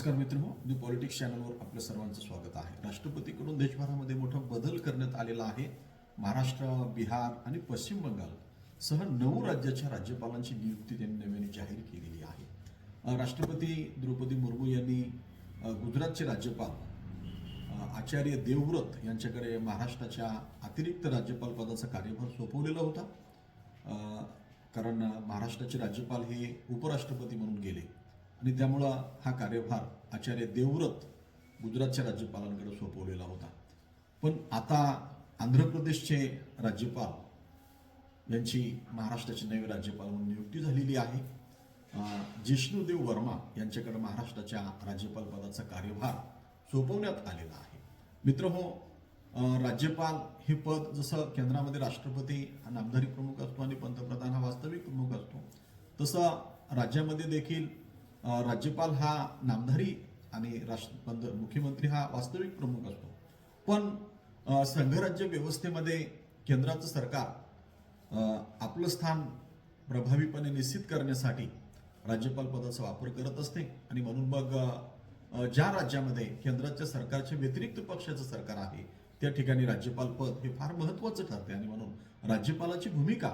नमस्कार मित्रांनो, दी पॉलिटिक्स चॅनलवर आपल्या सर्वांचं स्वागत आहे. राष्ट्रपतीकडून देशभरामध्ये मोठा बदल करण्यात आलेला आहे. महाराष्ट्र, बिहार आणि पश्चिम बंगाल सह 9 राज्याच्या राज्यपालांची नियुक्ती त्यांनी नव्याने जाहीर केलेली आहे. राष्ट्रपती द्रौपदी मुर्मू यांनी गुजरातचे राज्यपाल आचार्य देवव्रत यांच्याकडे महाराष्ट्राच्या अतिरिक्त राज्यपाल पदाचा कार्यभार सोपवलेला होता. कारण महाराष्ट्राचे राज्यपाल हे उपराष्ट्रपती म्हणून गेले आणि त्यामुळं हा कार्यभार आचार्य देवव्रत गुजरातच्या राज्यपालांकडे सोपवलेला होता. पण आता आंध्र प्रदेशचे राज्यपाल यांची महाराष्ट्राचे नवे राज्यपाल म्हणून नियुक्ती झालेली आहे. जिष्णुदेव वर्मा यांच्याकडे महाराष्ट्राच्या राज्यपाल पदाचा कार्यभार सोपवण्यात आलेला आहे. मित्रहो, राज्यपाल हे पद जसं केंद्रामध्ये राष्ट्रपती हा नामधारी प्रमुख असतो आणि पंतप्रधान हा वास्तविक प्रमुख असतो, तसं राज्यामध्ये देखील राज्यपाल हा नामधारी आणि मुख्यमंत्री हा वास्तविक प्रमुख असतो. पण संघराज्य व्यवस्थेमध्ये केंद्राचं सरकार आपलं स्थान प्रभावीपणे निश्चित करण्यासाठी राज्यपाल पदाचा वापर करत असते आणि म्हणून मग ज्या राज्यामध्ये केंद्राच्या सरकारच्या व्यतिरिक्त पक्षाचं सरकार आहे त्या ठिकाणी राज्यपाल पद हे फार महत्त्वाचं ठरते आणि म्हणून राज्यपालाची भूमिका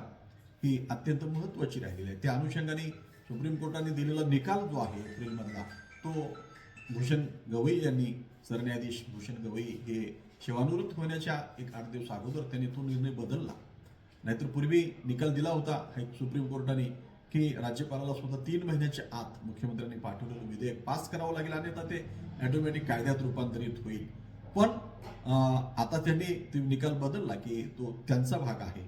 ही अत्यंत महत्त्वाची राहिलेली आहे. त्या अनुषंगाने सुप्रीम कोर्टाने दिलेला निकाल जो आहे एप्रिलमधला, तो भूषण गवई यांनी, सरन्यायाधीश भूषण गवई हे सेवानिवृत्त होण्याच्या 8 दिवस अगोदर त्यांनी तो निर्णय बदलला. नाहीतर पूर्वी निकाल दिला होता सुप्रीम कोर्टाने की राज्यपालाला सुद्धा 3 महिन्याच्या आत मुख्यमंत्र्यांनी पाठवलेलं विधेयक पास करावं लागेल आणि आता ते ऑटोमॅटिक कायद्यात रूपांतरित होईल. पण आता त्यांनी तो निकाल बदलला की तो त्यांचा भाग आहे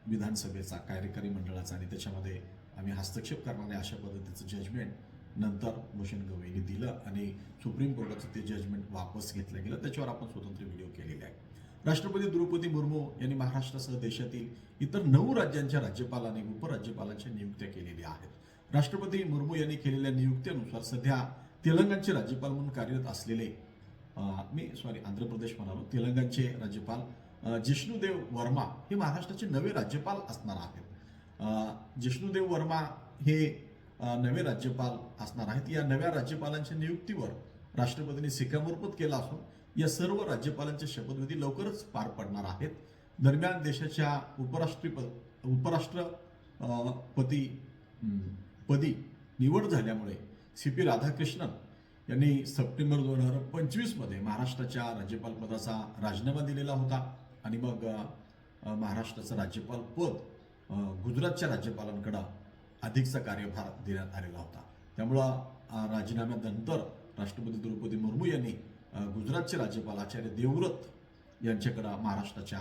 विधानसभेचा, कार्यकारी मंडळाचा, आणि त्याच्यामध्ये आम्ही हस्तक्षेप करणारे अशा पद्धतीचं जजमेंट नंतर भूषण गवईंनी दिलं आणि सुप्रीम कोर्टाचं ते जजमेंट वापस घेतलं गेलं. त्याच्यावर आपण स्वतंत्र व्हिडिओ केलेले आहे. राष्ट्रपती द्रौपदी मुर्मू यांनी महाराष्ट्रासह देशातील इतर 9 राज्यांच्या राज्यपाल आणि उपराज्यपालांच्या नियुक्त्या केलेल्या आहेत. राष्ट्रपती मुर्मू यांनी केलेल्या नियुक्त्यानुसार सध्या तेलंगणचे राज्यपाल म्हणून कार्यरत असलेले आंध्र प्रदेश म्हणालो, तेलंगणचे राज्यपाल जिष्णुदेव वर्मा हे महाराष्ट्राचे नवे राज्यपाल असणार आहेत. जिष्णुदेव वर्मा हे नवे राज्यपाल असणार आहेत. या नव्या राज्यपालांच्या नियुक्तीवर राष्ट्रपतींनी शिक्कामोर्तब केला असून या सर्व राज्यपालांचे शपथविधी लवकरच पार पडणार आहेत. दरम्यान देशाच्या पदी निवड झाल्यामुळे CP राधाकृष्णन यांनी सप्टेंबर 2025 मध्ये महाराष्ट्राच्या राज्यपाल पदाचा राजीनामा दिलेला होता आणि मग महाराष्ट्राचं राज्यपाल पद गुजरातच्या राज्यपालांकडे अधिकचा कार्यभार देण्यात आलेला होता. त्यामुळं राजीनाम्यानंतर राष्ट्रपती द्रौपदी मुर्मू यांनी गुजरातचे राज्यपाल आचार्य देवव्रत यांच्याकडे महाराष्ट्राच्या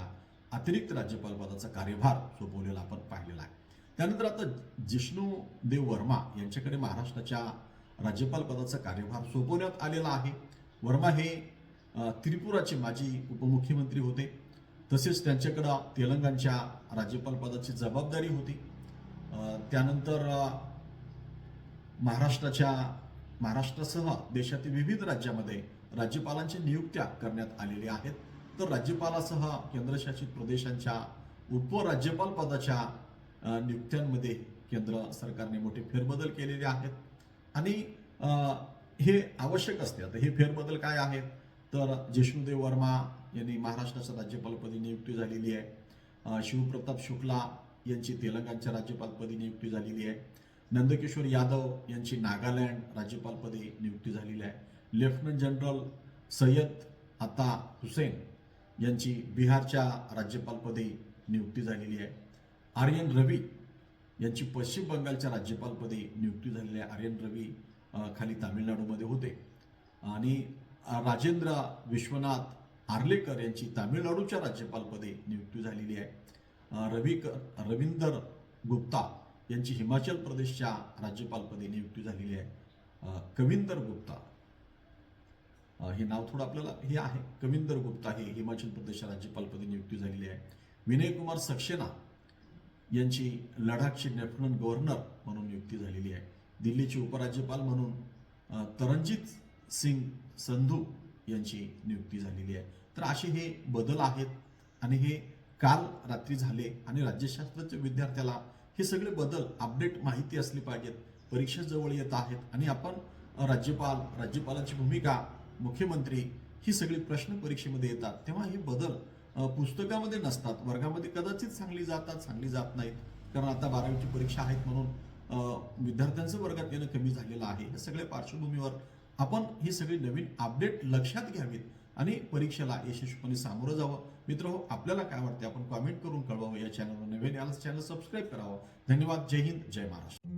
अतिरिक्त राज्यपाल पदाचा कार्यभार सोपवलेला आपण पाहिलेला आहे. त्यानंतर आता जिष्णुदेव वर्मा यांच्याकडे महाराष्ट्राच्या राज्यपाल पदाचा कार्यभार सोपवण्यात आलेला आहे. वर्मा हे त्रिपुराचे माजी उपमुख्यमंत्री होते. तसेच त्यांच्याकडं तेलंगणच्या राज्यपाल पदाची जबाबदारी होती. त्यानंतर महाराष्ट्रासह देशातील विविध राज्यामध्ये राज्यपालांच्या नियुक्त्या करण्यात आलेल्या आहेत. तर राज्यपालासह केंद्रशासित प्रदेशांच्या उपराज्यपाल पदाच्या नियुक्त्यांमध्ये केंद्र सरकारने मोठे फेरबदल केलेले आहेत आणि हे आवश्यक असते. आता हे फेरबदल काय आहेत तर जिष्णुदेव वर्मा यांनी महाराष्ट्राच्या राज्यपालपदी नियुक्ती झालेली आहे. शिवप्रताप शुक्ला यांची तेलंगणच्या राज्यपालपदी नियुक्ती झालेली आहे. नंदकिशोर यादव यांची नागालँड राज्यपालपदी नियुक्ती झालेली आहे. लेफ्टनंट जनरल सय्यद अता हुसेन यांची बिहारच्या राज्यपालपदी नियुक्ती झालेली आहे. आर्यन रवी यांची पश्चिम बंगालच्या राज्यपालपदी नियुक्ती झालेली आहे. आर्यन रवी खाली तामिळनाडूमध्ये होते. आणि राजेंद्र विश्वनाथ आर्लेकर यांची तामिळनाडूच्या राज्यपालपदी नियुक्ती झालेली आहे. रविंदर गुप्ता यांची हिमाचल प्रदेशच्या राज्यपालपदी नियुक्ती झालेली आहे. कविंदर गुप्ता हे नाव थोडं आपल्याला हे आहे. कविंदर गुप्ता हे हिमाचल प्रदेशच्या राज्यपालपदी नियुक्ती झालेली आहे. विनय कुमार सक्सेना यांची लडाखचे लेफ्टनंट गव्हर्नर म्हणून नियुक्ती झालेली आहे. दिल्लीचे उपराज्यपाल म्हणून तरनजीत सिंग संधू यांची नियुक्ती झालेली आहे. तर असे हे बदल आहेत आणि हे काल रात्री झाले आणि राज्यशास्त्राच्या विद्यार्थ्याला हे सगळे बदल अपडेट माहिती असली पाहिजेत. परीक्षा जवळ येत आहेत आणि आपण राज्यपालाची भूमिका, मुख्यमंत्री, ही सगळी प्रश्न परीक्षेमध्ये येतात तेव्हा हे बदल पुस्तकामध्ये नसतात, वर्गामध्ये कदाचित सांगली जात नाहीत. कारण आता 12वीची परीक्षा आहेत म्हणून विद्यार्थ्यांचं वर्गात येणं कमी झालेलं आहे. या सगळ्या पार्श्वभूमीवर आपण ही सगळी नवीन अपडेट लक्षात घ्यावीत आणि परीक्षेला यशस्वीपणे सामोरं जावं. मित्रहो, आपल्याला काय वाटते आपण कॉमेंट करून कळवावं. या चॅनलवर नवीन याला चॅनल सबस्क्राईब करावं. धन्यवाद. जय हिंद, जय महाराष्ट्र.